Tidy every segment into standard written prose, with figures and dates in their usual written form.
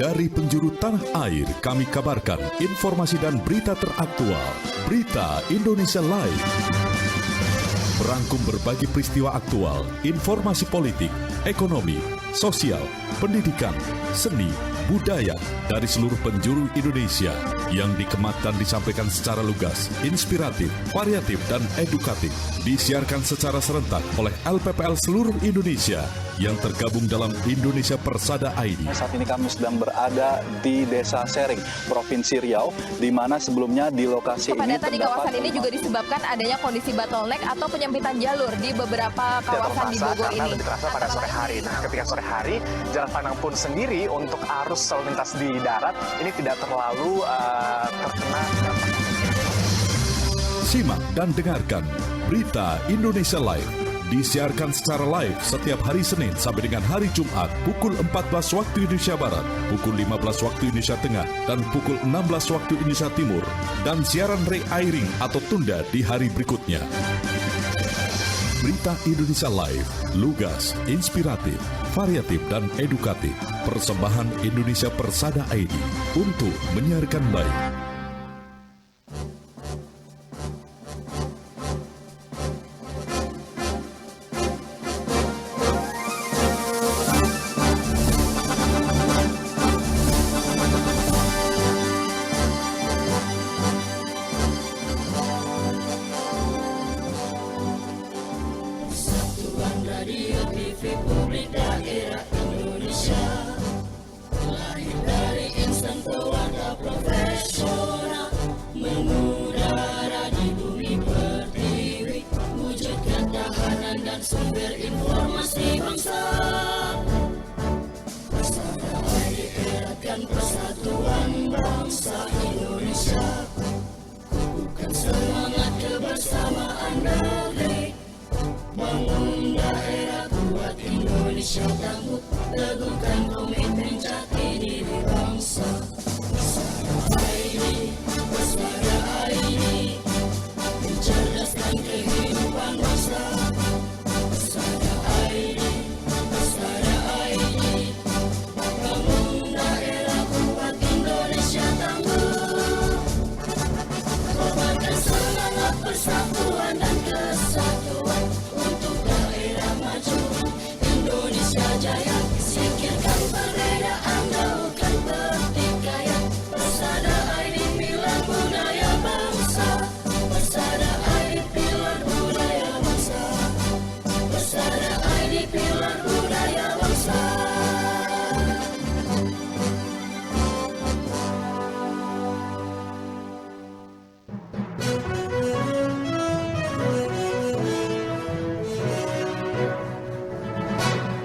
Dari penjuru tanah air, kami kabarkan informasi dan berita teraktual. Berita Indonesia Live. Merangkum berbagai peristiwa aktual, informasi politik, ekonomi, sosial, pendidikan, seni, budaya dari seluruh penjuru Indonesia yang dikemas dan disampaikan secara lugas, inspiratif, variatif, dan edukatif. Disiarkan secara serentak oleh LPPL seluruh Indonesia yang tergabung dalam Indonesia Persada ID. Saat ini kami sedang berada di Desa Sering, Provinsi Riau, di mana sebelumnya di lokasi ini kepadatan di kawasan ini juga disebabkan adanya kondisi bottleneck atau penyempitan jalur di beberapa kawasan di Bogor ini. Lebih terasa pada sore hari. Nah, ketika sore hari, Jalan Pandang pun sendiri untuk arus lalu lintas di darat ini tidak terlalu terkena dampak. Simak dan dengarkan Berita Indonesia Live. Disiarkan secara live setiap hari Senin sampai dengan hari Jumat pukul 14 waktu Indonesia Barat, pukul 15 waktu Indonesia Tengah, dan pukul 16 waktu Indonesia Timur. Dan siaran re-airing atau tunda di hari berikutnya. Berita Indonesia Live, lugas, inspiratif, variatif, dan edukatif. Persembahan Indonesia Persada ID untuk menyiarkan baik.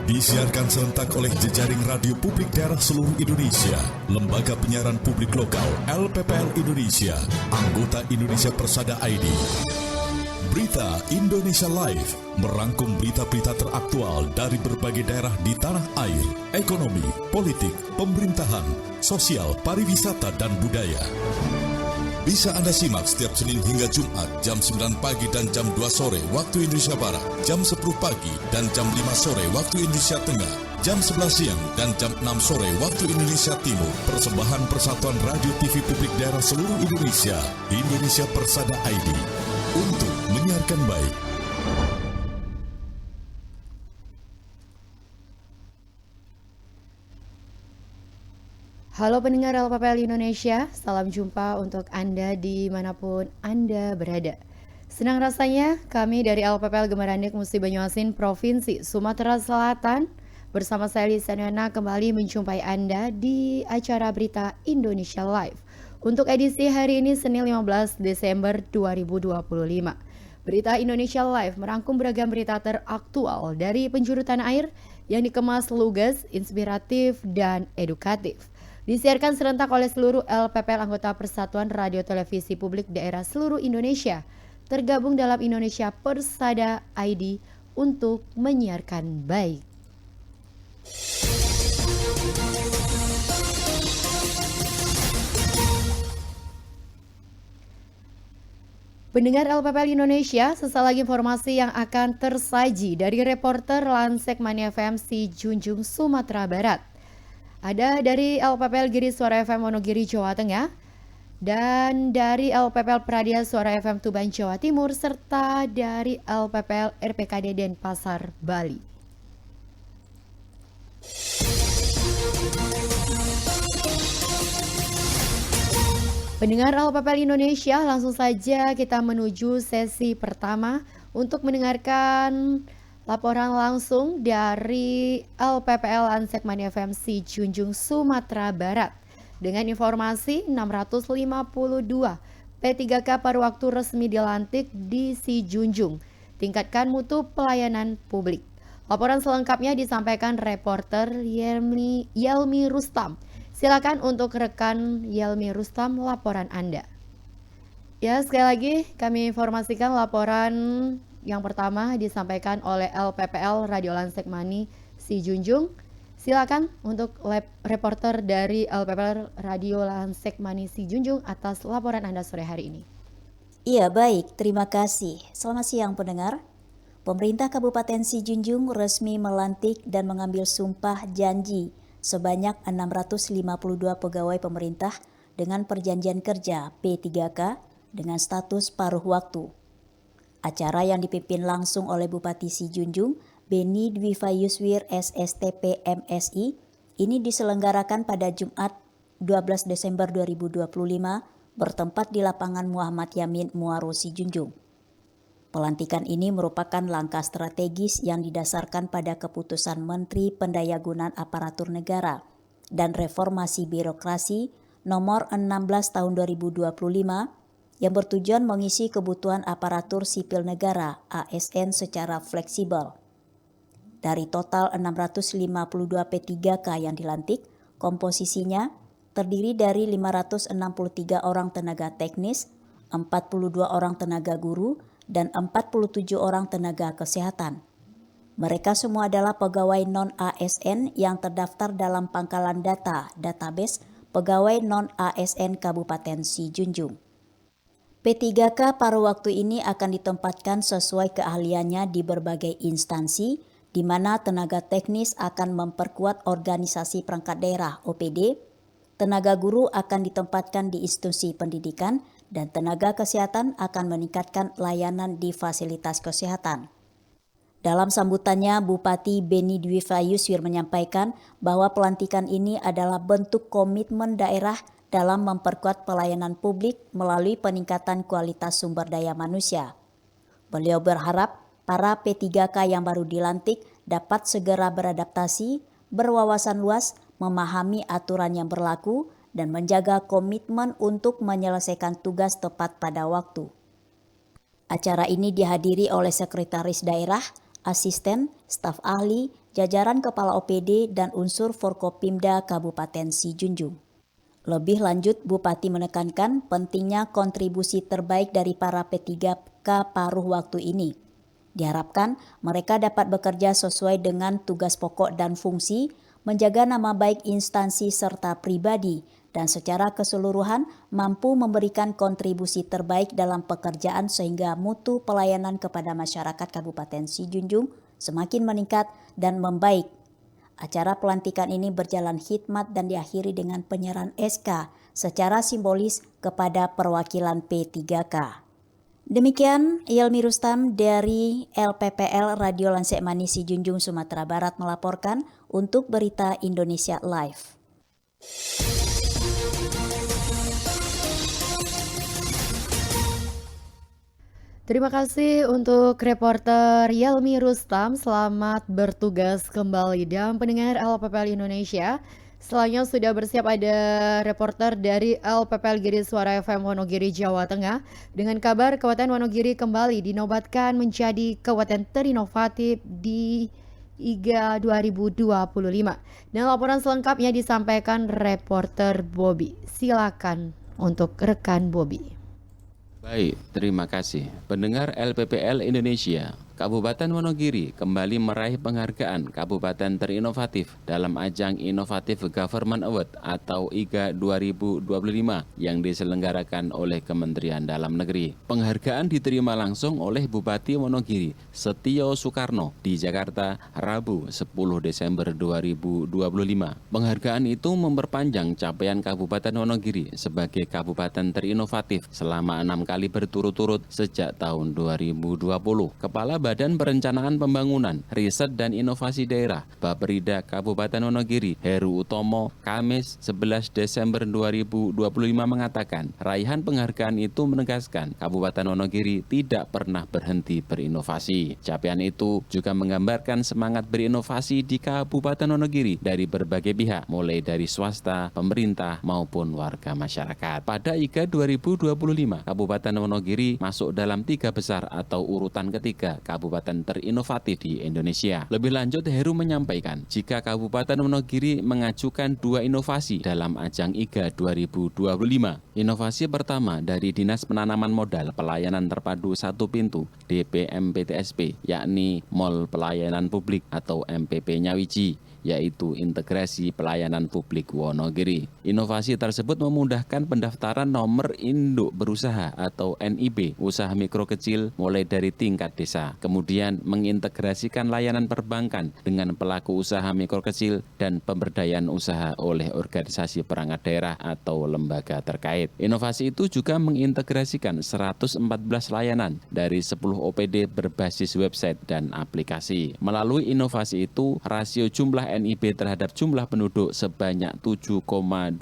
Disiarkan serentak oleh jejaring radio publik daerah seluruh Indonesia, Lembaga Penyiaran Publik Lokal LPPL Indonesia, anggota Indonesia Persada ID. Berita Indonesia Live merangkum berita-berita teraktual dari berbagai daerah di tanah air, ekonomi, politik, pemerintahan, sosial, pariwisata, dan budaya. Bisa Anda simak setiap Senin hingga Jumat jam 9 pagi dan jam 2 sore waktu Indonesia Barat, jam 10 pagi dan jam 5 sore waktu Indonesia Tengah, jam 11 siang dan jam 6 sore waktu Indonesia Timur. Persembahan Persatuan Radio TV Publik Daerah seluruh Indonesia, Indonesia Persada ID, untuk menyiarkan baik. Halo pendengar LPPL Indonesia, salam jumpa untuk Anda dimanapun Anda berada. Senang rasanya kami dari LPPL Gemerandik Musi Banyuasin Provinsi Sumatera Selatan bersama saya Lisanana kembali menjumpai Anda di acara Berita Indonesia Live untuk edisi hari ini Senin 15 Desember 2025. Berita Indonesia Live merangkum beragam berita teraktual dari penjuru tanah air yang dikemas lugas, inspiratif, dan edukatif. Disiarkan serentak oleh seluruh LPPL anggota Persatuan Radio Televisi Publik Daerah seluruh Indonesia, tergabung dalam Indonesia Persada ID untuk menyiarkan baik. Pendengar LPPL Indonesia, sesaat lagi informasi yang akan tersaji dari reporter Lansek Mania FM si Junjung, Sumatera Barat. Ada dari LPPL Giri Suara FM Wonogiri Jawa Tengah dan dari LPPL Pradia Suara FM Tuban Jawa Timur serta dari LPPL RPKD Denpasar Bali. Pendengar LPPL Indonesia, langsung saja kita menuju sesi pertama untuk mendengarkan laporan langsung dari LPPL Ansekmani FMC Junjung Sumatera Barat dengan informasi 652 P3K paruh waktu resmi dilantik di Si Junjung. Tingkatkan mutu pelayanan publik. Laporan selengkapnya disampaikan reporter Yelmi Rustam. Silakan untuk rekan Yelmi Rustam laporan Anda. Ya, sekali lagi kami informasikan laporan yang pertama disampaikan oleh LPPL Radio Ansekmani Si Junjung. Silakan untuk reporter dari LPPL Radio Ansekmani Si Junjung atas laporan Anda sore hari ini. Iya, baik, terima kasih. Selamat siang pendengar. Pemerintah Kabupaten Si Junjung resmi melantik dan mengambil sumpah janji sebanyak 652 pegawai pemerintah dengan perjanjian kerja P3K dengan status paruh waktu. Acara yang dipimpin langsung oleh Bupati Si Junjung, Beni Dwi Fayuswir SSTP MSI, ini diselenggarakan pada Jumat 12 Desember 2025 bertempat di lapangan Muhammad Yamin Muaro Si Junjung. Pelantikan ini merupakan langkah strategis yang didasarkan pada keputusan Menteri Pendayagunaan Aparatur Negara dan Reformasi Birokrasi nomor 16 tahun 2025 yang bertujuan mengisi kebutuhan aparatur sipil negara ASN secara fleksibel. Dari total 652 P3K yang dilantik, komposisinya terdiri dari 563 orang tenaga teknis, 42 orang tenaga guru, dan 47 orang tenaga kesehatan. Mereka semua adalah pegawai non-ASN yang terdaftar dalam pangkalan data database pegawai non-ASN Kabupaten Si Junjung. P3K paruh waktu ini akan ditempatkan sesuai keahliannya di berbagai instansi, di mana tenaga teknis akan memperkuat organisasi perangkat daerah OPD, tenaga guru akan ditempatkan di institusi pendidikan, dan tenaga kesehatan akan meningkatkan layanan di fasilitas kesehatan. Dalam sambutannya, Bupati Beni Dwi Fayuswir menyampaikan bahwa pelantikan ini adalah bentuk komitmen daerah dalam memperkuat pelayanan publik melalui peningkatan kualitas sumber daya manusia. Beliau berharap para P3K yang baru dilantik dapat segera beradaptasi, berwawasan luas, memahami aturan yang berlaku, dan menjaga komitmen untuk menyelesaikan tugas tepat pada waktu. Acara ini dihadiri oleh sekretaris daerah, asisten, staf ahli, jajaran kepala OPD, dan unsur Forkopimda Kabupaten Si Junjung. Lebih lanjut, Bupati menekankan pentingnya kontribusi terbaik dari para P3K paruh waktu ini. Diharapkan mereka dapat bekerja sesuai dengan tugas pokok dan fungsi, menjaga nama baik instansi serta pribadi, dan secara keseluruhan mampu memberikan kontribusi terbaik dalam pekerjaan sehingga mutu pelayanan kepada masyarakat Kabupaten Si Junjung semakin meningkat dan membaik. Acara pelantikan ini berjalan khidmat dan diakhiri dengan penyerahan SK secara simbolis kepada perwakilan P3K. Demikian Yelmi Rustam dari LPPL Radio Ansekmani Si Junjung Sumatera Barat melaporkan untuk Berita Indonesia Live. Terima kasih untuk reporter Yelmi Rustam. Selamat bertugas kembali. Dan pendengar LPPL Indonesia, selanjutnya sudah bersiap ada reporter dari LPPL Giri Suara FM Wonogiri Jawa Tengah dengan kabar Kabupaten Wonogiri kembali dinobatkan menjadi kabupaten terinovatif di IGA 2025. Dan laporan selengkapnya disampaikan reporter Bobby. Silakan untuk rekan Bobby. Baik, terima kasih. Pendengar LPPL Indonesia, Kabupaten Wonogiri kembali meraih penghargaan Kabupaten Terinovatif dalam ajang Innovative Government Award atau IGA 2025 yang diselenggarakan oleh Kementerian Dalam Negeri. Penghargaan diterima langsung oleh Bupati Wonogiri, Setio Soekarno, di Jakarta, Rabu 10 Desember 2025. Penghargaan itu memperpanjang capaian Kabupaten Wonogiri sebagai Kabupaten Terinovatif selama 6 kali berturut-turut sejak tahun 2020. Kepala Badan Perencanaan Pembangunan, Riset dan Inovasi Daerah, Bapperida Kabupaten Wonogiri, Heru Utomo, Kamis 11 Desember 2025 mengatakan, raihan penghargaan itu menegaskan Kabupaten Wonogiri tidak pernah berhenti berinovasi. Capaian itu juga menggambarkan semangat berinovasi di Kabupaten Wonogiri dari berbagai pihak, mulai dari swasta, pemerintah, maupun warga masyarakat. Pada IGA 2025, Kabupaten Wonogiri masuk dalam 3 besar atau urutan ketiga Kabupaten terinovatif di Indonesia. Lebih lanjut, Heru menyampaikan, jika Kabupaten Wonogiri mengajukan 2 inovasi dalam ajang IGA 2025. Inovasi pertama dari Dinas Penanaman Modal Pelayanan Terpadu Satu Pintu DPMPTSP, yakni Mall Pelayanan Publik atau MPP Nyawiji, yaitu Integrasi Pelayanan Publik Wonogiri. Inovasi tersebut memudahkan pendaftaran nomor induk berusaha atau NIB usaha mikro kecil mulai dari tingkat desa. Kemudian mengintegrasikan layanan perbankan dengan pelaku usaha mikro kecil dan pemberdayaan usaha oleh organisasi perangkat daerah atau lembaga terkait. Inovasi itu juga mengintegrasikan 114 layanan dari 10 OPD berbasis website dan aplikasi. Melalui inovasi itu, rasio jumlah NIB terhadap jumlah penduduk sebanyak 7,2%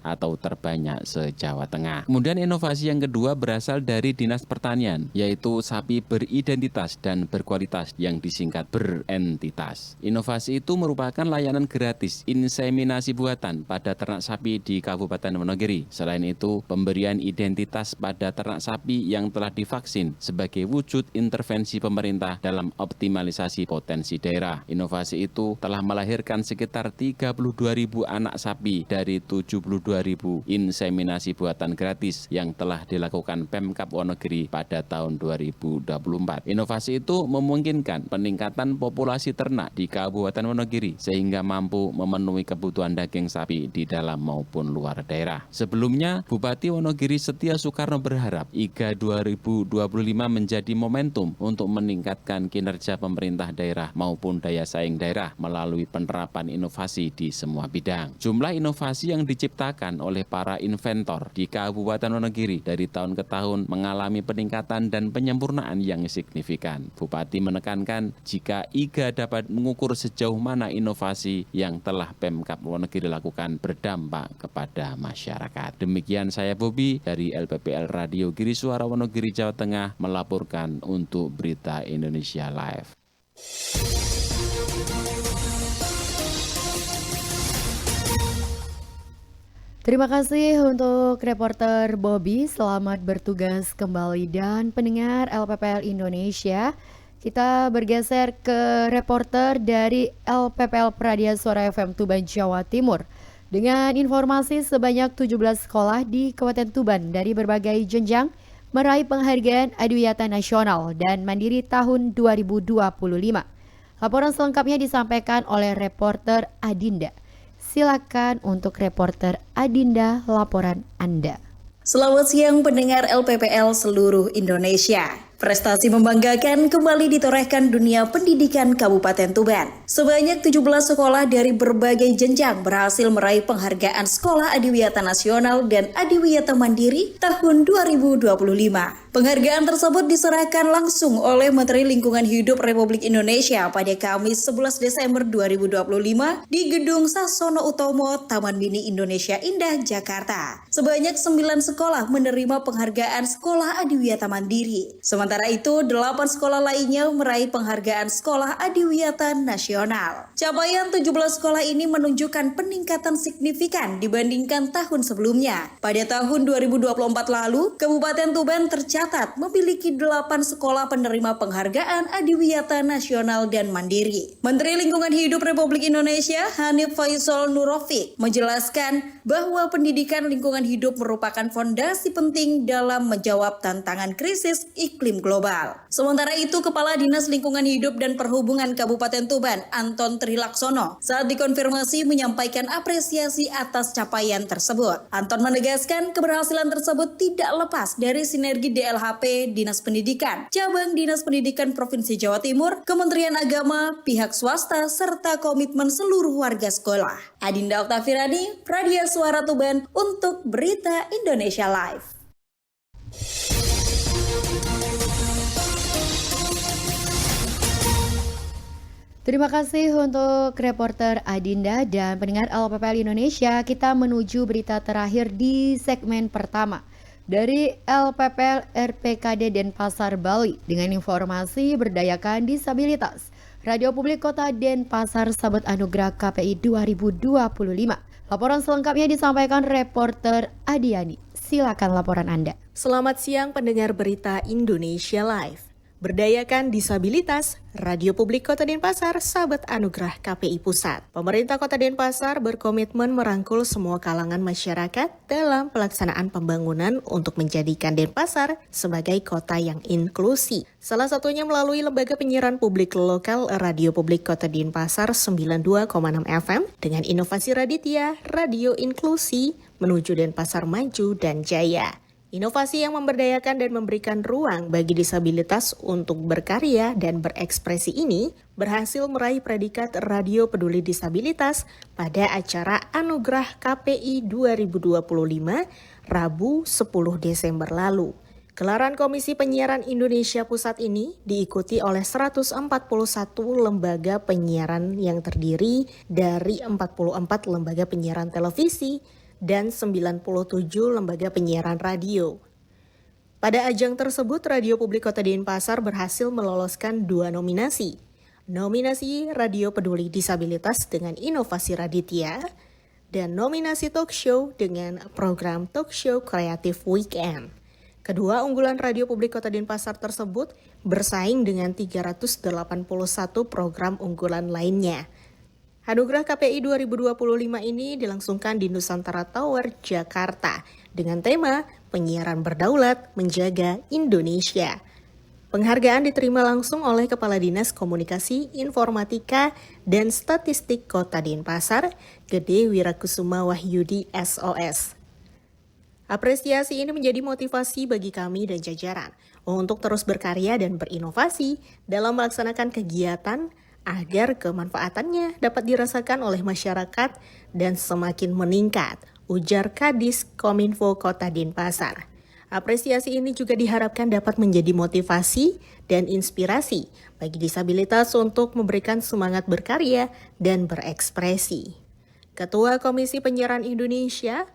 atau terbanyak se-Jawa Tengah. Kemudian inovasi yang kedua berasal dari Dinas Pertanian, yaitu sapi beridentitas dan berkualitas yang disingkat berentitas. Inovasi itu merupakan layanan gratis inseminasi buatan pada ternak sapi di Kabupaten Wonogiri. Selain itu, pemberian identitas pada ternak sapi yang telah divaksin sebagai wujud intervensi pemerintah dalam optimalisasi potensi daerah. Inovasi itu telah melahirkan sekitar 32.000 anak sapi dari 72.000 inseminasi buatan gratis yang telah dilakukan Pemkab Wonogiri pada tahun 2024. Inovasi itu memungkinkan peningkatan populasi ternak di Kabupaten Wonogiri sehingga mampu memenuhi kebutuhan daging sapi di dalam maupun luar daerah. Sebelumnya, Bupati Wonogiri Setio Soekarno berharap IGA 2025 menjadi momentum untuk meningkatkan kinerja pemerintah daerah maupun daya saing daerah melalui penerapan inovasi di semua bidang. Jumlah inovasi yang diciptakan oleh para inventor di Kabupaten Wonogiri dari tahun ke tahun mengalami peningkatan dan penyempurnaan yang signifikan. Bupati menekankan jika IGA dapat mengukur sejauh mana inovasi yang telah Pemkab Wonogiri lakukan berdampak kepada masyarakat. Demikian saya Bobi dari LPPL Radio Giri Suara Wonogiri Jawa Tengah melaporkan untuk Berita Indonesia Live. Terima kasih untuk reporter Bobby, selamat bertugas kembali. Dan pendengar LPPL Indonesia, kita bergeser ke reporter dari LPPL Pradia Suara FM Tuban, Jawa Timur. Dengan informasi sebanyak 17 sekolah di Kabupaten Tuban dari berbagai jenjang meraih penghargaan Adiwiyata Nasional dan Mandiri tahun 2025. Laporan selengkapnya disampaikan oleh reporter Adinda. Silakan untuk reporter Adinda, laporan Anda. Selamat siang pendengar LPPL seluruh Indonesia. Prestasi membanggakan kembali ditorehkan dunia pendidikan Kabupaten Tuban. Sebanyak 17 sekolah dari berbagai jenjang berhasil meraih penghargaan Sekolah Adiwiyata Nasional dan Adiwiyata Mandiri tahun 2025. Penghargaan tersebut diserahkan langsung oleh Menteri Lingkungan Hidup Republik Indonesia pada Kamis 11 Desember 2025 di Gedung Sasono Utomo, Taman Mini Indonesia Indah, Jakarta. Sebanyak 9 sekolah menerima penghargaan Sekolah Adiwiyata Mandiri. Sementara itu, 8 sekolah lainnya meraih penghargaan Sekolah Adiwiyata Nasional. Capaian 17 sekolah ini menunjukkan peningkatan signifikan dibandingkan tahun sebelumnya. Pada tahun 2024 lalu, Kabupaten Tuban tercatat memiliki 8 sekolah penerima penghargaan Adiwiyata Nasional dan Mandiri. Menteri Lingkungan Hidup Republik Indonesia Hanif Faisal Nurofik menjelaskan bahwa pendidikan lingkungan hidup merupakan fondasi penting dalam menjawab tantangan krisis iklim iklim global. Sementara itu, Kepala Dinas Lingkungan Hidup dan Perhubungan Kabupaten Tuban, Anton Trilaksono, saat dikonfirmasi menyampaikan apresiasi atas capaian tersebut. Anton menegaskan keberhasilan tersebut tidak lepas dari sinergi DLHP, Dinas Pendidikan, Cabang Dinas Pendidikan Provinsi Jawa Timur, Kementerian Agama, pihak swasta, serta komitmen seluruh warga sekolah. Adinda Oktafirani, Radio Suara Tuban untuk Berita Indonesia Live. Terima kasih untuk reporter Adinda dan pendengar LPPL Indonesia. Kita menuju berita terakhir di segmen pertama dari LPPL RPKD Denpasar Bali dengan informasi berdayakan disabilitas. Radio Publik Kota Denpasar Sabut Anugerah KPI 2025. Laporan selengkapnya disampaikan reporter Adiani. Silakan laporan Anda. Selamat siang pendengar berita Indonesia Live. Berdayakan disabilitas, Radio Publik Kota Denpasar Sabut Anugerah KPI Pusat. Pemerintah Kota Denpasar berkomitmen merangkul semua kalangan masyarakat dalam pelaksanaan pembangunan untuk menjadikan Denpasar sebagai kota yang inklusi. Salah satunya melalui lembaga penyiaran publik lokal Radio Publik Kota Denpasar 92,6 FM dengan inovasi Raditya, Radio Inklusi menuju Denpasar Maju dan Jaya. Inovasi yang memberdayakan dan memberikan ruang bagi disabilitas untuk berkarya dan berekspresi ini berhasil meraih predikat Radio Peduli Disabilitas pada acara Anugerah KPI 2025 Rabu 10 Desember lalu. Gelaran Komisi Penyiaran Indonesia Pusat ini diikuti oleh 141 lembaga penyiaran yang terdiri dari 44 lembaga penyiaran televisi dan 97 lembaga penyiaran radio. Pada ajang tersebut, Radio Publik Kota Denpasar berhasil meloloskan 2 nominasi. Nominasi Radio Peduli Disabilitas dengan inovasi Raditya dan nominasi talk show dengan program Talk Show Creative Weekend. Kedua unggulan Radio Publik Kota Denpasar tersebut bersaing dengan 381 program unggulan lainnya. Anugerah KPI 2025 ini dilangsungkan di Nusantara Tower, Jakarta dengan tema Penyiaran Berdaulat Menjaga Indonesia. Penghargaan diterima langsung oleh Kepala Dinas Komunikasi, Informatika, dan Statistik Kota Denpasar, Gede Wirakusuma Wahyudi SOS. Apresiasi ini menjadi motivasi bagi kami dan jajaran untuk terus berkarya dan berinovasi dalam melaksanakan kegiatan agar kemanfaatannya dapat dirasakan oleh masyarakat dan semakin meningkat, ujar Kadis Kominfo Kota Denpasar. Apresiasi ini juga diharapkan dapat menjadi motivasi dan inspirasi bagi disabilitas untuk memberikan semangat berkarya dan berekspresi. Ketua Komisi Penyiaran Indonesia,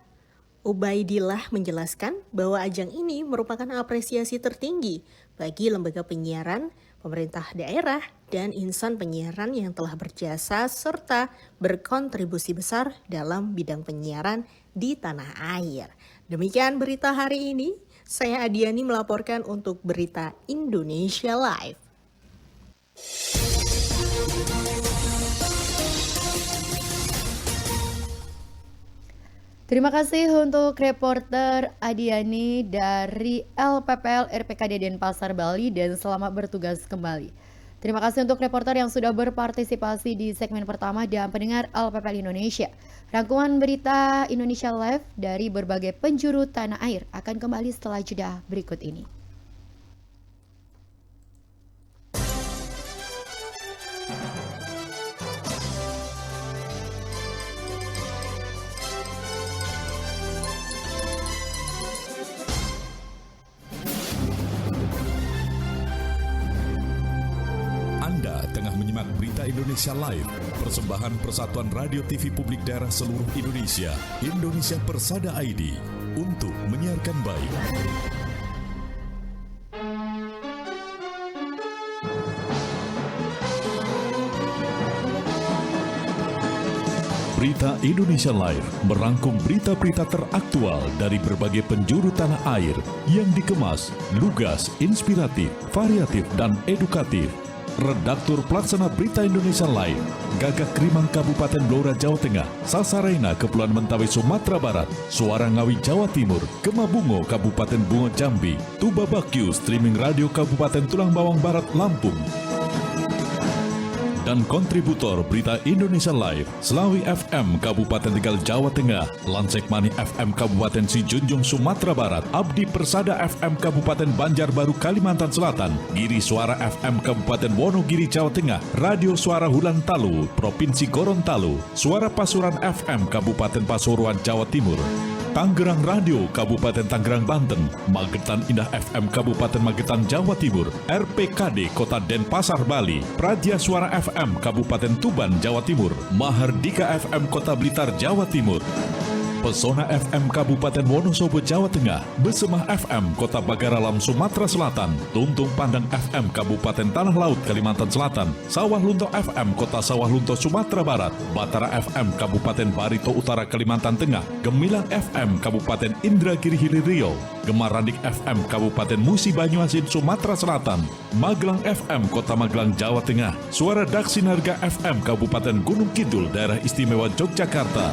Ubaidillah menjelaskan bahwa ajang ini merupakan apresiasi tertinggi bagi lembaga penyiaran, pemerintah daerah, dan insan penyiaran yang telah berjasa serta berkontribusi besar dalam bidang penyiaran di tanah air. Demikian berita hari ini, saya Adiani melaporkan untuk Berita Indonesia Live. Terima kasih untuk reporter Adiani dari LPPL RPKD Denpasar Bali dan selamat bertugas kembali. Terima kasih untuk reporter yang sudah berpartisipasi di segmen pertama dan pendengar LPPL Indonesia. Rangkuman berita Indonesia Live dari berbagai penjuru tanah air akan kembali setelah jeda berikut ini. Berita Indonesia Live, persembahan Persatuan Radio TV Publik Daerah Seluruh Indonesia, Indonesia Persada ID, untuk menyiarkan baik. Berita Indonesia Live merangkum berita-berita teraktual dari berbagai penjuru tanah air yang dikemas, lugas, inspiratif, variatif, dan edukatif. Redaktur Pelaksana Berita Indonesia Live, Gagak Krimang Kabupaten Blora Jawa Tengah, Sasaraina Kepulauan Mentawai Sumatera Barat, Suara Ngawi Jawa Timur, Gema Bungo Kabupaten Bungo Jambi, Tuba Bakyu Streaming Radio Kabupaten Tulang Bawang Barat Lampung, dan kontributor Berita Indonesia Live, Selawi FM Kabupaten Tegal Jawa Tengah, Lansekmani FM Kabupaten Sijunjung Sumatera Barat, Abdi Persada FM Kabupaten Banjarbaru Kalimantan Selatan, Giri Suara FM Kabupaten Wonogiri Jawa Tengah, Radio Suara Hulan Talu Provinsi Gorontalo, Suara Pasuruan FM Kabupaten Pasuruan Jawa Timur, Tangerang Radio Kabupaten Tangerang Banten, Magetan Indah FM Kabupaten Magetan Jawa Timur, RPKD Kota Denpasar Bali, Praja Suara FM Kabupaten Tuban Jawa Timur, Mahardika FM Kota Blitar Jawa Timur, Pesona FM Kabupaten Wonosobo Jawa Tengah, Besemah FM Kota Bagaralam Sumatera Selatan, Tuntung Pandang FM Kabupaten Tanah Laut Kalimantan Selatan, Sawah Lunto FM Kota Sawah Lunto Sumatera Barat, Batara FM Kabupaten Barito Utara Kalimantan Tengah, Gemilang FM Kabupaten Indragiri Hilir Riau, Gemaradik FM Kabupaten Musi Banyuasin Sumatera Selatan, Magelang FM Kota Magelang Jawa Tengah, Suara Daksinarga FM Kabupaten Gunung Kidul Daerah Istimewa Yogyakarta,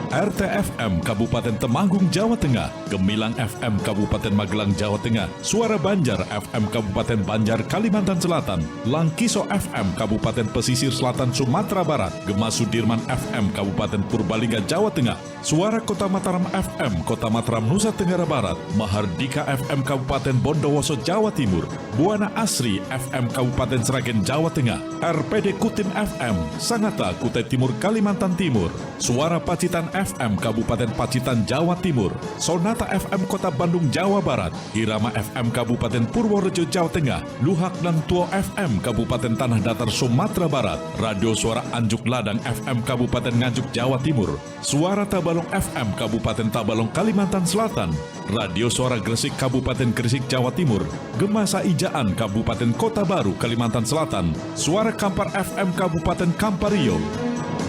RTFM Kabupaten Temanggung Jawa Tengah, Gemilang FM Kabupaten Magelang Jawa Tengah, Suara Banjar FM Kabupaten Banjar Kalimantan Selatan, Langkiso FM Kabupaten Pesisir Selatan Sumatera Barat, Gema Sudirman FM Kabupaten Purbalingga Jawa Tengah, Suara Kota Mataram FM Kota Mataram Nusa Tenggara Barat, Mahardika FM Kabupaten Bondowoso Jawa Timur, Buana Asri FM Kabupaten Sragen Jawa Tengah, RPD Kutim FM Sangatta Kutai Timur Kalimantan Timur, Suara Pacitan FM Kabupaten Pacitan Jawa Timur, Sonata FM Kota Bandung Jawa Barat, Irama FM Kabupaten Purworejo Jawa Tengah, Luhak dan Tuo FM Kabupaten Tanah Datar Sumatera Barat, Radio Suara Anjuk Ladang FM Kabupaten Nganjuk Jawa Timur, Suara Tabalong FM Kabupaten Tabalong Kalimantan Selatan, Radio Suara Gresik Kabupaten Gresik Jawa Timur, Gema Saijaan Kabupaten Kota Baru Kalimantan Selatan, Suara Kampar FM Kabupaten Kampario,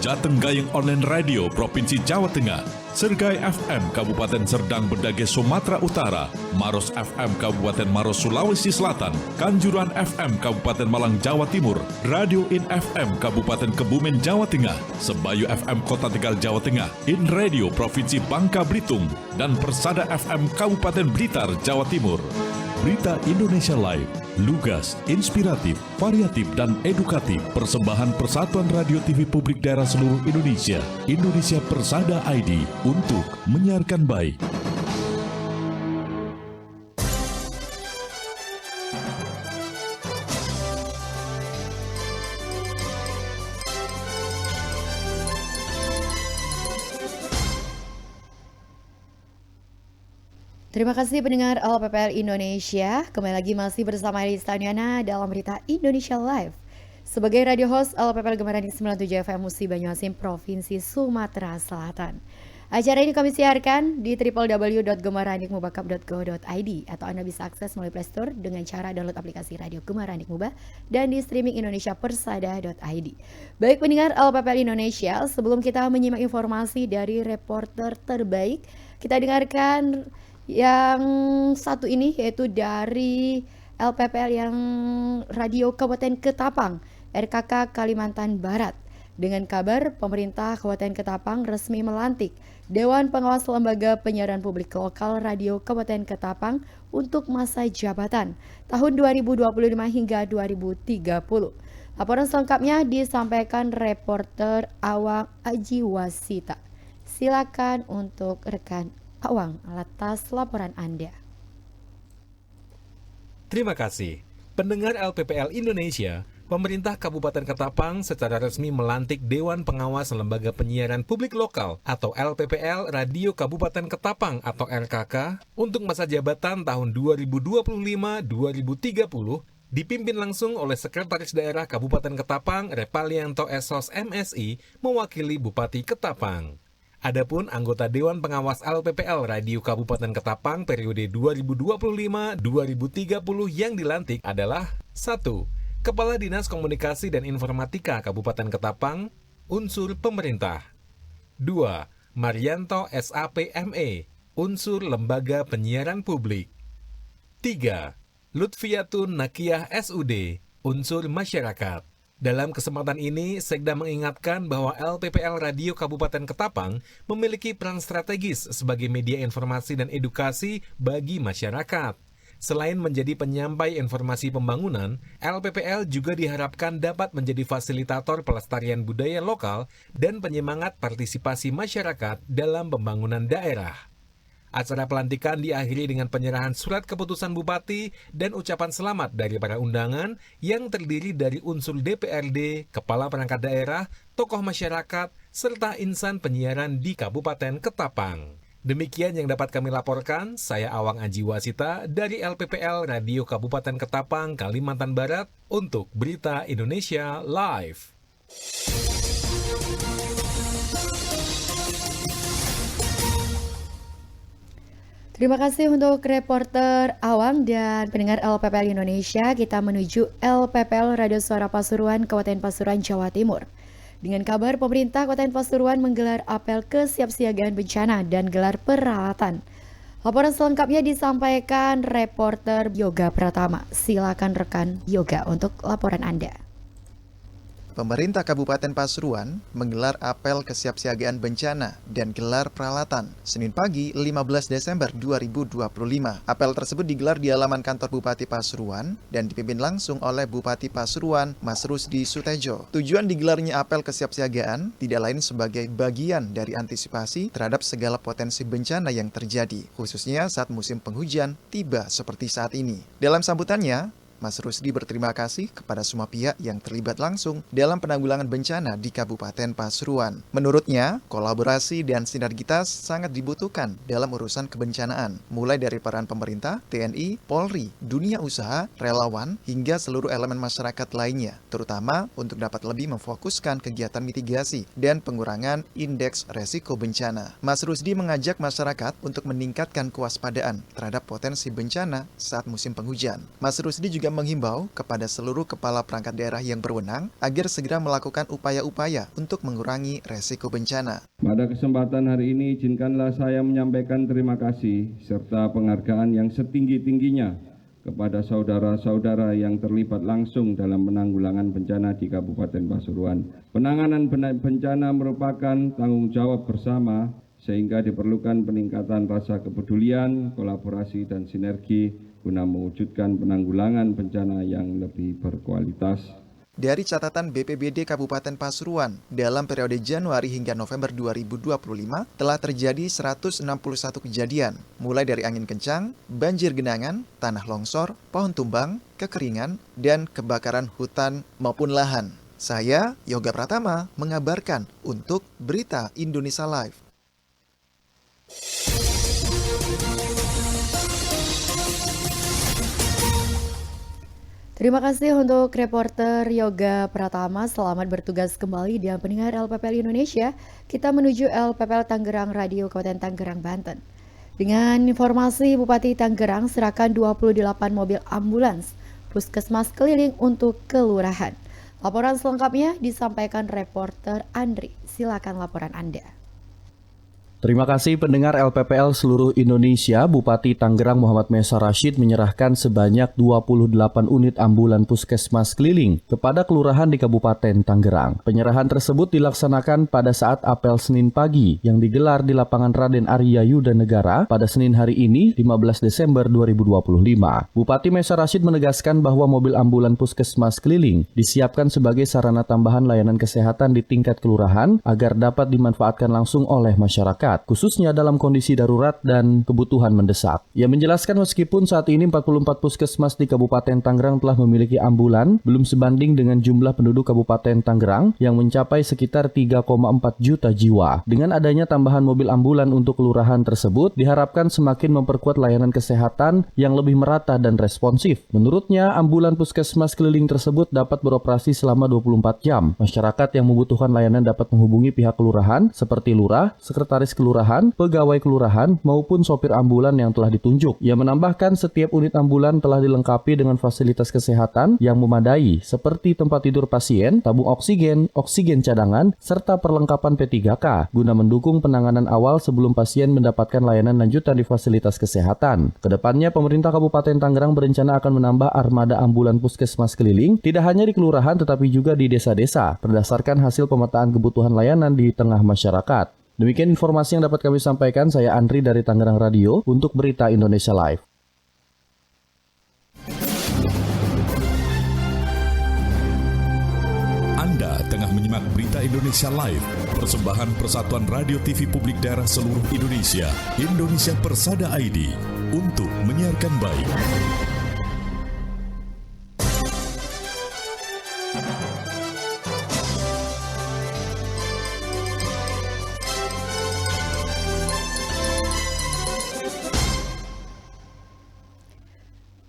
Jateng Gayeng Online Radio Provinsi Jawa Tengah, Sergai FM Kabupaten Serdang Bedage Sumatera Utara, Maros FM Kabupaten Maros Sulawesi Selatan, Kanjuruhan FM Kabupaten Malang Jawa Timur, Radio In FM Kabupaten Kebumen Jawa Tengah, Sebayu FM Kota Tegal Jawa Tengah, In Radio Provinsi Bangka Belitung, dan Persada FM Kabupaten Blitar Jawa Timur. Berita Indonesia Live, lugas, inspiratif, variatif, dan edukatif. Persembahan Persatuan Radio TV Publik Daerah Seluruh Indonesia, Indonesia Persada ID, untuk menyiarkan baik. Terima kasih pendengar LPPL Indonesia. Kembali lagi masih bersama Rista Aniana dalam Berita Indonesia Live. Sebagai radio host LPPL Gemaranik 97 FM Musi Banyuasin Provinsi Sumatera Selatan. Acara ini kami siarkan di www.gemaranikmuba.co.id atau Anda bisa akses melalui Play Store dengan cara download aplikasi Radio Gemaranik Muba dan di streaming indonesiapersada.id. Baik pendengar LPPL Indonesia, sebelum kita menyimak informasi dari reporter terbaik, kita dengarkan yang satu ini, yaitu dari LPPL yang Radio Kabupaten Ketapang, RKK Kalimantan Barat. Dengan kabar pemerintah Kabupaten Ketapang resmi melantik Dewan Pengawas Lembaga Penyiaran Publik Lokal Radio Kabupaten Ketapang untuk masa jabatan tahun 2025 hingga 2030. Laporan selengkapnya disampaikan reporter Awang Aji Wasita. Silakan untuk rekan Awang atas laporan Anda. Terima kasih. Pendengar LPPL Indonesia, pemerintah Kabupaten Ketapang secara resmi melantik Dewan Pengawas Lembaga Penyiaran Publik Lokal atau LPPL Radio Kabupaten Ketapang atau RKK untuk masa jabatan tahun 2025-2030 dipimpin langsung oleh Sekretaris Daerah Kabupaten Ketapang Repalianto Esos MSI mewakili Bupati Ketapang. Adapun anggota Dewan Pengawas LPPL Radio Kabupaten Ketapang periode 2025-2030 yang dilantik adalah 1. Kepala Dinas Komunikasi dan Informatika Kabupaten Ketapang, unsur pemerintah. 2. Marianto SAP ME, unsur Lembaga Penyiaran Publik. 3. Lutfiatun Nakiyah SUD, unsur masyarakat. Dalam kesempatan ini, Sekda mengingatkan bahwa LPPL Radio Kabupaten Ketapang memiliki peran strategis sebagai media informasi dan edukasi bagi masyarakat. Selain menjadi penyampai informasi pembangunan, LPPL juga diharapkan dapat menjadi fasilitator pelestarian budaya lokal dan penyemangat partisipasi masyarakat dalam pembangunan daerah. Acara pelantikan diakhiri dengan penyerahan surat keputusan Bupati dan ucapan selamat dari para undangan yang terdiri dari unsur DPRD, kepala perangkat daerah, tokoh masyarakat, serta insan penyiaran di Kabupaten Ketapang. Demikian yang dapat kami laporkan, saya Awang Aji Wasita dari LPPL Radio Kabupaten Ketapang, Kalimantan Barat untuk Berita Indonesia Live. Terima kasih untuk reporter Awang dan pendengar LPPL Indonesia. Kita menuju LPPL Radio Suara Pasuruan, Kabupaten Pasuruan, Jawa Timur. Dengan kabar pemerintah Kabupaten Pasuruan menggelar apel kesiapsiagaan bencana dan gelar peralatan. Laporan selengkapnya disampaikan reporter Yoga Pratama. Silakan rekan Yoga untuk laporan Anda. Pemerintah Kabupaten Pasuruan menggelar apel kesiapsiagaan bencana dan gelar peralatan Senin pagi 15 Desember 2025. Apel tersebut digelar di halaman kantor Bupati Pasuruan dan dipimpin langsung oleh Bupati Pasuruan Mas Rusdi Sutejo. Tujuan digelarnya apel kesiapsiagaan tidak lain sebagai bagian dari antisipasi terhadap segala potensi bencana yang terjadi, khususnya saat musim penghujan tiba seperti saat ini. Dalam sambutannya, Mas Rusdi berterima kasih kepada semua pihak yang terlibat langsung dalam penanggulangan bencana di Kabupaten Pasuruan. Menurutnya, kolaborasi dan sinergitas sangat dibutuhkan dalam urusan kebencanaan, mulai dari peran pemerintah, TNI, Polri, dunia usaha, relawan, hingga seluruh elemen masyarakat lainnya, terutama untuk dapat lebih memfokuskan kegiatan mitigasi dan pengurangan indeks resiko bencana. Mas Rusdi mengajak masyarakat untuk meningkatkan kewaspadaan terhadap potensi bencana saat musim penghujan. Mas Rusdi juga menghimbau kepada seluruh kepala perangkat daerah yang berwenang agar segera melakukan upaya-upaya untuk mengurangi resiko bencana. Pada kesempatan hari ini, izinkanlah saya menyampaikan terima kasih serta penghargaan yang setinggi-tingginya kepada saudara-saudara yang terlibat langsung dalam penanggulangan bencana di Kabupaten Pasuruan. Penanganan bencana merupakan tanggung jawab bersama, sehingga diperlukan peningkatan rasa kepedulian, kolaborasi, dan sinergi guna mewujudkan penanggulangan bencana yang lebih berkualitas. Dari catatan BPBD Kabupaten Pasuruan, dalam periode Januari hingga November 2025 telah terjadi 161 kejadian, mulai dari angin kencang, banjir genangan, tanah longsor, pohon tumbang, kekeringan, dan kebakaran hutan maupun lahan. Saya, Yoga Pratama, mengabarkan untuk Berita Indonesia Live. Terima kasih untuk reporter Yoga Pratama. Selamat bertugas kembali dan pendengar LPPL Indonesia. Kita menuju LPPL Tangerang Radio Kabupaten Tangerang, Banten. Dengan informasi Bupati Tangerang serahkan 28 mobil ambulans puskesmas keliling untuk kelurahan. Laporan selengkapnya disampaikan reporter Andri. Silakan laporan Anda. Terima kasih pendengar LPPL seluruh Indonesia. Bupati Tangerang Muhammad Mesa Rashid menyerahkan sebanyak 28 unit ambulan puskesmas keliling kepada kelurahan di Kabupaten Tangerang. Penyerahan tersebut dilaksanakan pada saat apel Senin pagi yang digelar di lapangan Raden Arya Yuda Negara pada Senin hari ini 15 Desember 2025. Bupati Mesa Rashid menegaskan bahwa mobil ambulan puskesmas keliling disiapkan sebagai sarana tambahan layanan kesehatan di tingkat kelurahan agar dapat dimanfaatkan langsung oleh masyarakat, khususnya dalam kondisi darurat dan kebutuhan mendesak. Ia menjelaskan meskipun saat ini 44 puskesmas di Kabupaten Tangerang telah memiliki ambulan, belum sebanding dengan jumlah penduduk Kabupaten Tangerang yang mencapai sekitar 3,4 juta jiwa. Dengan adanya tambahan mobil ambulan untuk kelurahan tersebut, diharapkan semakin memperkuat layanan kesehatan yang lebih merata dan responsif. Menurutnya, ambulan puskesmas keliling tersebut dapat beroperasi selama 24 jam. Masyarakat yang membutuhkan layanan dapat menghubungi pihak kelurahan seperti lurah, sekretaris kelurahan, pegawai kelurahan, maupun sopir ambulan yang telah ditunjuk. Ia menambahkan setiap unit ambulan telah dilengkapi dengan fasilitas kesehatan yang memadai seperti tempat tidur pasien, tabung oksigen, oksigen cadangan, serta perlengkapan P3K guna mendukung penanganan awal sebelum pasien mendapatkan layanan lanjutan di fasilitas kesehatan. Kedepannya, pemerintah Kabupaten Tangerang berencana akan menambah armada ambulan puskesmas keliling tidak hanya di kelurahan tetapi juga di desa-desa berdasarkan hasil pemetaan kebutuhan layanan di tengah masyarakat. Demikian informasi yang dapat kami sampaikan. Saya Andri dari Tangerang Radio untuk Berita Indonesia Live. Anda tengah menyimak Berita Indonesia Live, persembahan Persatuan Radio TV Publik Daerah seluruh Indonesia, Indonesia Persada ID, untuk menyiarkan baik.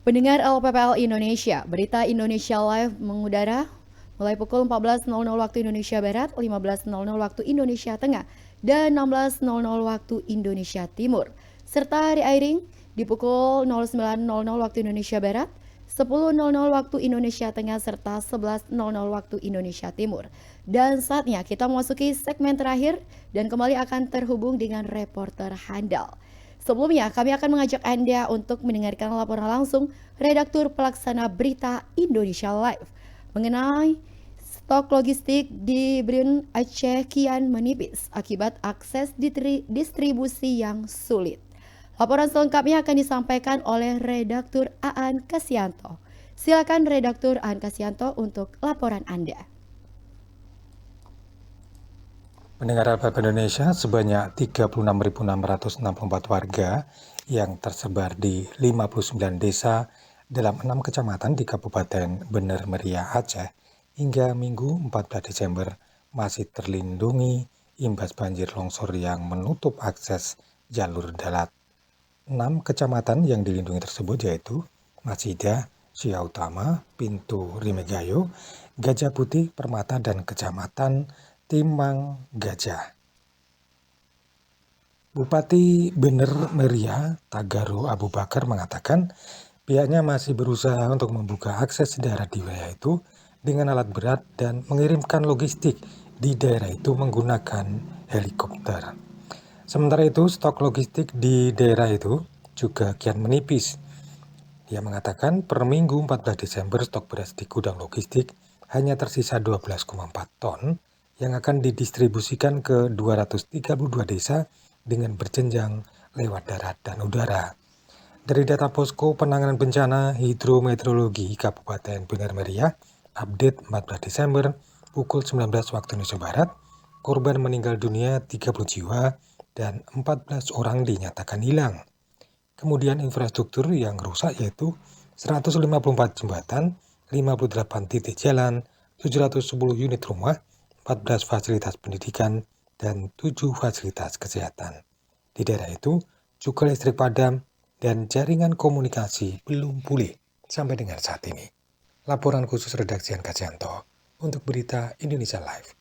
Pendengar LPPL Indonesia, Berita Indonesia Live mengudara mulai pukul 14.00 waktu Indonesia Barat, 15.00 waktu Indonesia Tengah, dan 16.00 waktu Indonesia Timur. Serta re-airing di pukul 09.00 waktu Indonesia Barat, 10.00 waktu Indonesia Tengah, serta 11.00 waktu Indonesia Timur. Dan saatnya kita memasuki segmen terakhir dan kembali akan terhubung dengan reporter handal. Sebelumnya, kami akan mengajak Anda untuk mendengarkan laporan langsung Redaktur Pelaksana Berita Indonesia Live mengenai stok logistik di Brun Aceh kian menipis akibat akses distribusi yang sulit. Laporan selengkapnya akan disampaikan oleh Redaktur Aan Kasianto. Silakan Redaktur Aan Kasianto untuk laporan Anda. Pendengar LPPL Indonesia, sebanyak 36.664 warga yang tersebar di 59 desa dalam 6 kecamatan di Kabupaten Bener Meriah, Aceh, hingga Minggu 14 Desember masih terlindungi imbas banjir longsor yang menutup akses jalur darat. 6 kecamatan yang dilindungi tersebut yaitu Masida, Sia Utama, Pintu Rimegayo, Gajah Putih, Permata, dan Kecamatan Timang Gajah. Bupati Bener Meriah, Tagaro Abu Bakar, mengatakan pihaknya masih berusaha untuk membuka akses darat di wilayah itu dengan alat berat dan mengirimkan logistik di daerah itu menggunakan helikopter. Sementara itu, stok logistik di daerah itu juga kian menipis. Dia mengatakan per minggu 14 Desember stok beras di gudang logistik hanya tersisa 12,4 ton yang akan didistribusikan ke 232 desa dengan berjenjang lewat darat dan udara. Dari data Posko Penanganan Bencana Hidrometeorologi Kabupaten Bener Meriah, update 14 Desember pukul 19 waktu Indonesia Barat, korban meninggal dunia 30 jiwa dan 14 orang dinyatakan hilang. Kemudian infrastruktur yang rusak yaitu 154 jembatan, 58 titik jalan, 710 unit rumah, 14 fasilitas pendidikan, dan 7 fasilitas kesehatan. Di daerah itu juga listrik padam dan jaringan komunikasi belum pulih sampai dengan saat ini. Laporan khusus redaksi Aan Kasianto untuk Berita Indonesia Live.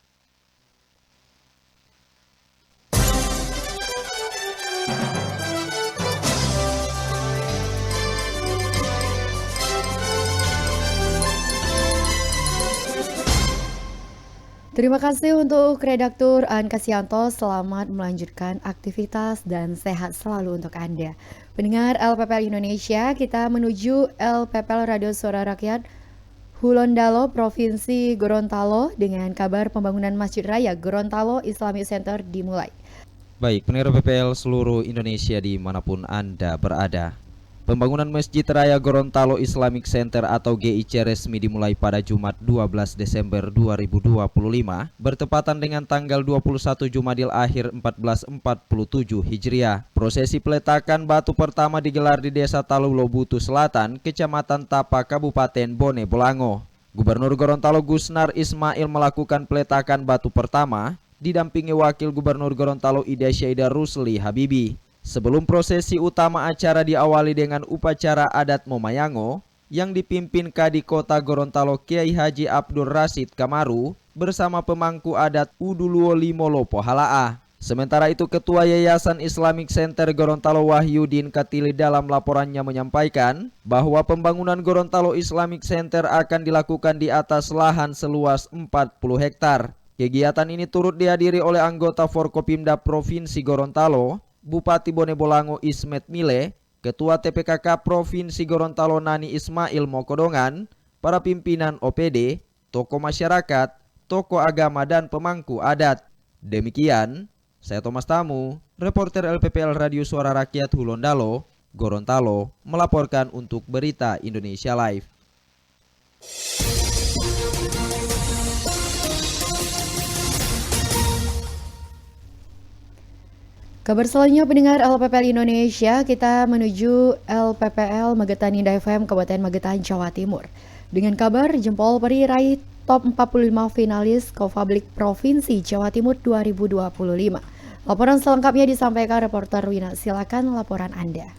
Terima kasih untuk Redaktur Aan Kasianto. Selamat melanjutkan aktivitas dan sehat selalu untuk Anda. Pendengar LPPL Indonesia, kita menuju LPPL Radio Suara Rakyat Hulondalo, Provinsi Gorontalo dengan kabar pembangunan Masjid Raya Gorontalo Islamic Center dimulai. Baik, pendengar LPPL seluruh Indonesia dimanapun Anda berada. Pembangunan Masjid Raya Gorontalo Islamic Center atau GIC resmi dimulai pada Jumat 12 Desember 2025 bertepatan dengan tanggal 21 Jumadil Akhir 1447 Hijriah. Prosesi peletakan batu pertama digelar di Desa Talulobutu Selatan, Kecamatan Tapa, Kabupaten Bone Bolango. Gubernur Gorontalo Gusnar Ismail melakukan peletakan batu pertama didampingi Wakil Gubernur Gorontalo Ida Syaida Rusli Habibi. Sebelum prosesi utama acara diawali dengan upacara adat Momayango yang dipimpin Kadi Kota Gorontalo Kiai Haji Abdul Rasid Kamaru bersama pemangku adat Uduluo Limolo Pohalaa. Sementara itu, Ketua Yayasan Islamic Center Gorontalo Wahyudin Katili dalam laporannya menyampaikan bahwa pembangunan Gorontalo Islamic Center akan dilakukan di atas lahan seluas 40 hektar. Kegiatan ini turut dihadiri oleh anggota Forkopimda Provinsi Gorontalo, Bupati Bone Bolango Ismet Mile, Ketua TPKK Provinsi Gorontalo Nani Ismail Mokodongan, para pimpinan OPD, tokoh masyarakat, tokoh agama dan pemangku adat. Demikian, saya Thomas Tamu, reporter LPPL Radio Suara Rakyat Hulondalo, Gorontalo, melaporkan untuk Berita Indonesia Live. Kabar selanjutnya pendengar LPPL Indonesia, kita menuju LPPL Magetan Indah FM Kabupaten Magetan, Jawa Timur. Dengan kabar jempol peri raih top 45 finalis Kofablik Provinsi Jawa Timur 2025. Laporan selengkapnya disampaikan reporter Wina. Silakan laporan Anda.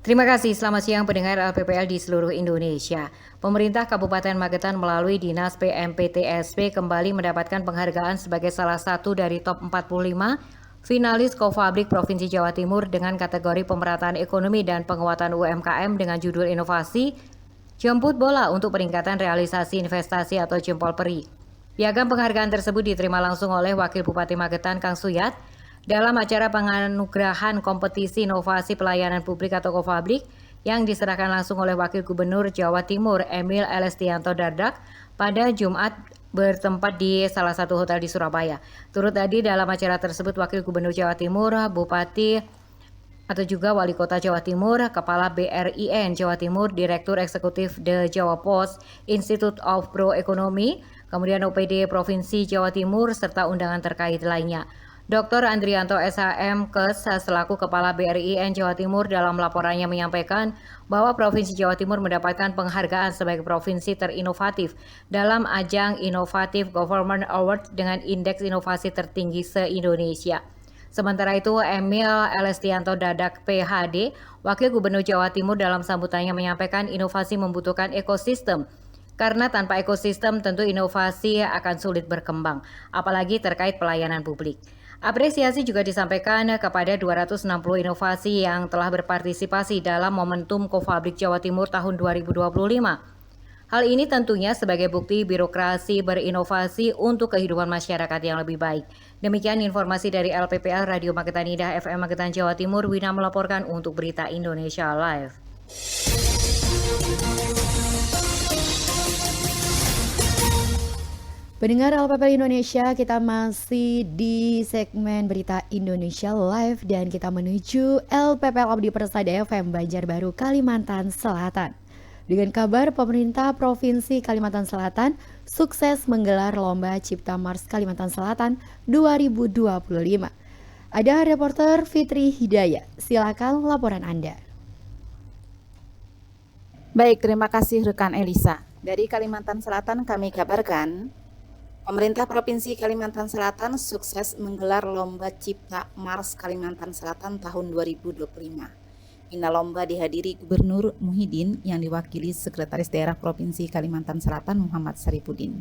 Terima kasih, selamat siang pendengar LPPL di seluruh Indonesia. Pemerintah Kabupaten Magetan melalui Dinas PMPTSP kembali mendapatkan penghargaan sebagai salah satu dari top 45 finalis Kofablik Provinsi Jawa Timur dengan kategori pemerataan ekonomi dan penguatan UMKM dengan judul inovasi Jemput Bola untuk peningkatan realisasi investasi atau jempol peri. Piagam penghargaan tersebut diterima langsung oleh Wakil Bupati Magetan Kang Suyat dalam acara penganugerahan kompetisi inovasi pelayanan publik atau Kofablik yang diserahkan langsung oleh Wakil Gubernur Jawa Timur Emil Elestianto Dardak pada Jumat bertempat di salah satu hotel di Surabaya. Turut hadir dalam acara tersebut Wakil Gubernur Jawa Timur, Bupati atau juga Wali Kota Jawa Timur, Kepala BRIN Jawa Timur, Direktur Eksekutif The Jawa Post, Institute of Pro Economy, kemudian OPD Provinsi Jawa Timur, serta undangan terkait lainnya. Dr. Andrianto SHM Kes selaku Kepala BRIN Jawa Timur dalam laporannya menyampaikan bahwa Provinsi Jawa Timur mendapatkan penghargaan sebagai provinsi terinovatif dalam ajang Innovative Government Award dengan indeks inovasi tertinggi se-Indonesia. Sementara itu, Emil Elestianto Dardak PhD, Wakil Gubernur Jawa Timur dalam sambutannya menyampaikan inovasi membutuhkan ekosistem. Karena tanpa ekosistem tentu inovasi akan sulit berkembang, apalagi terkait pelayanan publik. Apresiasi juga disampaikan kepada 260 inovasi yang telah berpartisipasi dalam momentum Kofablik Jawa Timur tahun 2025. Hal ini tentunya sebagai bukti birokrasi berinovasi untuk kehidupan masyarakat yang lebih baik. Demikian informasi dari LPPL Radio Magetan Indah FM Magetan Jawa Timur. Wina melaporkan untuk Berita Indonesia Live. Pendengar LPPL Indonesia, kita masih di segmen Berita Indonesia Live dan kita menuju LPPL Abdi Persada FM Banjarbaru, Kalimantan Selatan. Dengan kabar pemerintah Provinsi Kalimantan Selatan sukses menggelar Lomba Cipta Mars Kalimantan Selatan 2025. Ada reporter Fitri Hidayat, silakan laporan Anda. Baik, terima kasih rekan Elisa. Dari Kalimantan Selatan kami kabarkan, pemerintah Provinsi Kalimantan Selatan sukses menggelar Lomba Cipta Mars Kalimantan Selatan tahun 2025. Inilah lomba dihadiri Gubernur Muhyiddin yang diwakili Sekretaris Daerah Provinsi Kalimantan Selatan Muhammad Saripudin.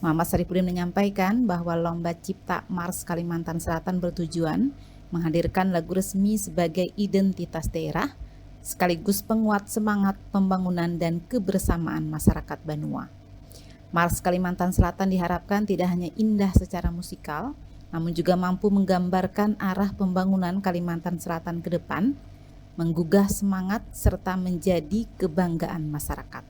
Muhammad Saripudin menyampaikan bahwa Lomba Cipta Mars Kalimantan Selatan bertujuan menghadirkan lagu resmi sebagai identitas daerah, sekaligus penguat semangat pembangunan dan kebersamaan masyarakat Banua. Mars Kalimantan Selatan diharapkan tidak hanya indah secara musikal, namun juga mampu menggambarkan arah pembangunan Kalimantan Selatan ke depan, menggugah semangat serta menjadi kebanggaan masyarakat.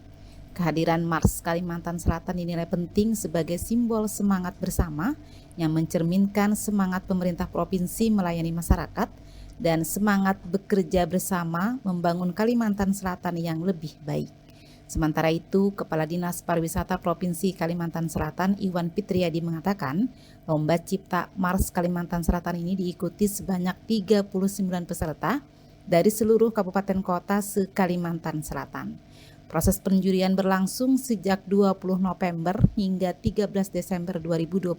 Kehadiran Mars Kalimantan Selatan dinilai penting sebagai simbol semangat bersama yang mencerminkan semangat pemerintah provinsi melayani masyarakat dan semangat bekerja bersama membangun Kalimantan Selatan yang lebih baik. Sementara itu, Kepala Dinas Pariwisata Provinsi Kalimantan Selatan Iwan Fitriadi mengatakan, Lomba Cipta Mars Kalimantan Selatan ini diikuti sebanyak 39 peserta dari seluruh kabupaten kota se-Kalimantan Selatan. Proses penjurian berlangsung sejak 20 November hingga 13 Desember 2025,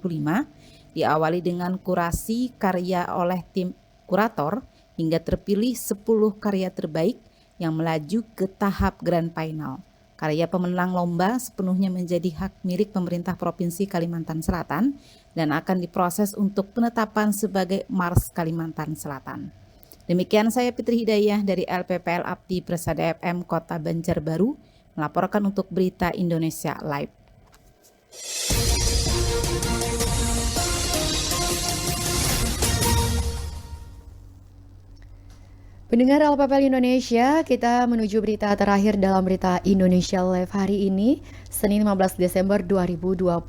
diawali dengan kurasi karya oleh tim kurator hingga terpilih 10 karya terbaik yang melaju ke tahap grand final. Karya pemenang lomba sepenuhnya menjadi hak milik pemerintah Provinsi Kalimantan Selatan dan akan diproses untuk penetapan sebagai Mars Kalimantan Selatan. Demikian saya Fitri Hidayah dari LPPL Abdi Persada FM Kota Banjarbaru melaporkan untuk Berita Indonesia Live. Pendengar LPPL Indonesia, kita menuju berita terakhir dalam Berita Indonesia Live hari ini, Senin 15 Desember 2025.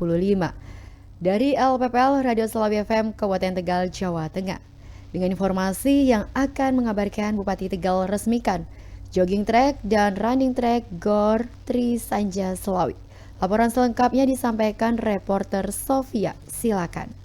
Dari LPPL Radio Selawi FM Kabupaten Tegal, Jawa Tengah. Dengan informasi yang akan mengabarkan Bupati Tegal resmikan jogging track dan running track GOR Tri Sanja Selawi. Laporan selengkapnya disampaikan reporter Sofia, silakan.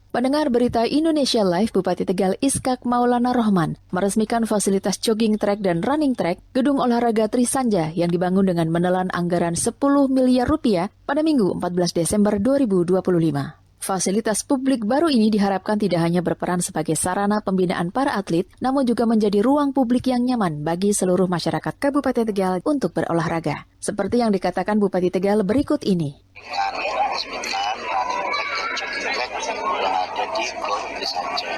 Pendengar Berita Indonesia Live, Bupati Tegal Iskak Maulana Rohman meresmikan fasilitas jogging track dan running track Gedung Olahraga Tri Sanja yang dibangun dengan menelan anggaran 10 miliar rupiah pada Minggu 14 Desember 2025. Fasilitas publik baru ini diharapkan tidak hanya berperan sebagai sarana pembinaan para atlet, namun juga menjadi ruang publik yang nyaman bagi seluruh masyarakat Kabupaten Tegal untuk berolahraga. Seperti yang dikatakan Bupati Tegal berikut ini. Yang ada di GOR Tri Sanja.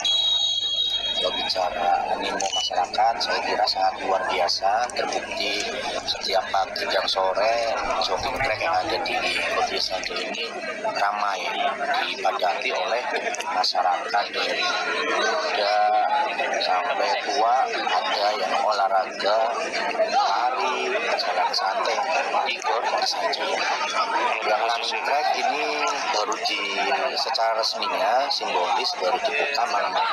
Kalau bicara animo masyarakat, saya kira sangat luar biasa. Terbukti setiap pagi dan sore jogging track yang ada di GOR Tri Sanja ini ramai dipadati oleh masyarakat dari muda sampai tua. Ada yang olahraga, lari, jalan santai di GOR Tri Sanja. Yang running track ini baru secara resminya simbolis baru dibuka malam ini.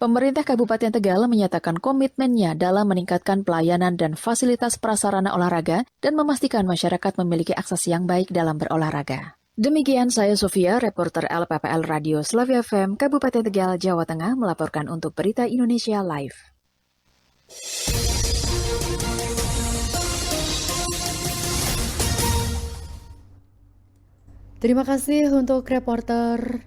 Pemerintah Kabupaten Tegal menyatakan komitmennya dalam meningkatkan pelayanan dan fasilitas prasarana olahraga dan memastikan masyarakat memiliki akses yang baik dalam berolahraga. Demikian saya Sofia, reporter LPPL Radio Selawi FM Kabupaten Tegal, Jawa Tengah melaporkan untuk Berita Indonesia Live. Terima kasih untuk reporter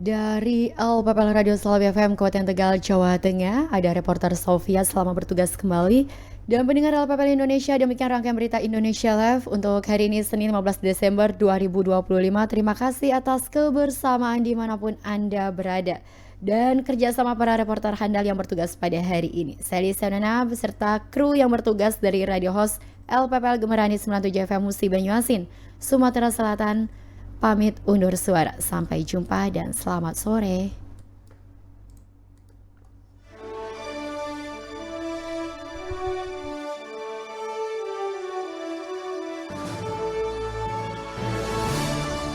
dari LPPL Radio Selawi FM Kabupaten Tegal, Jawa Tengah. Ada reporter Sofia, selamat bertugas kembali. Dan pendengar LPPL Indonesia, demikian rangkaian Berita Indonesia Live untuk hari ini Senin 15 Desember 2025. Terima kasih atas kebersamaan dimanapun Anda berada dan kerjasama para reporter handal yang bertugas pada hari ini. Saya Lisa Nana beserta kru yang bertugas dari Radio Host LPPL Gemerani 97 FM Musi Banyuasin, Sumatera Selatan, pamit undur suara. Sampai jumpa dan selamat sore.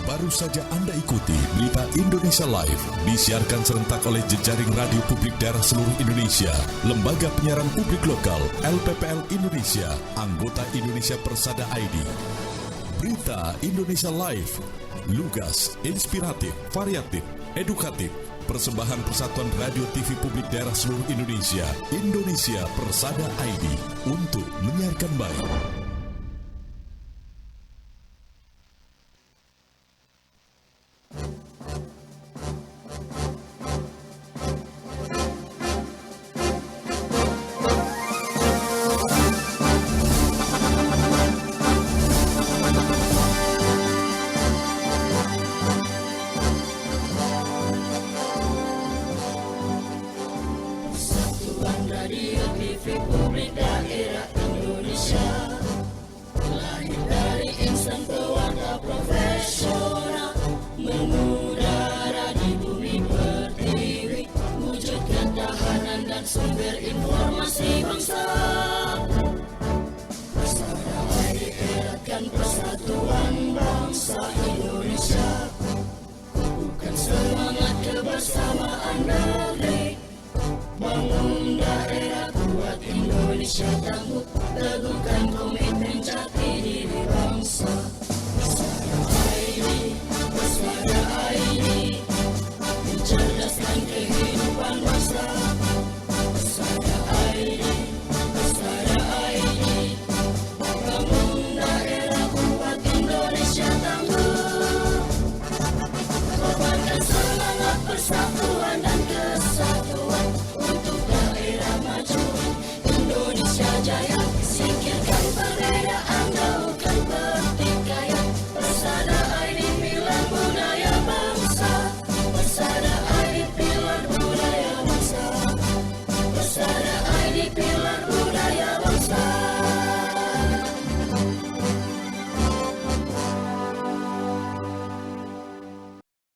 Baru saja Anda ikuti Berita Indonesia Live, disiarkan serentak oleh jejaring radio publik daerah seluruh Indonesia, Lembaga Penyiaran Publik Lokal, LPPL Indonesia, anggota Indonesia Persada ID. Berita Indonesia Live, lugas, inspiratif, variatif, edukatif, persembahan Persatuan Radio TV Publik Daerah seluruh Indonesia, Indonesia Persada ID, untuk menyiarkan baik.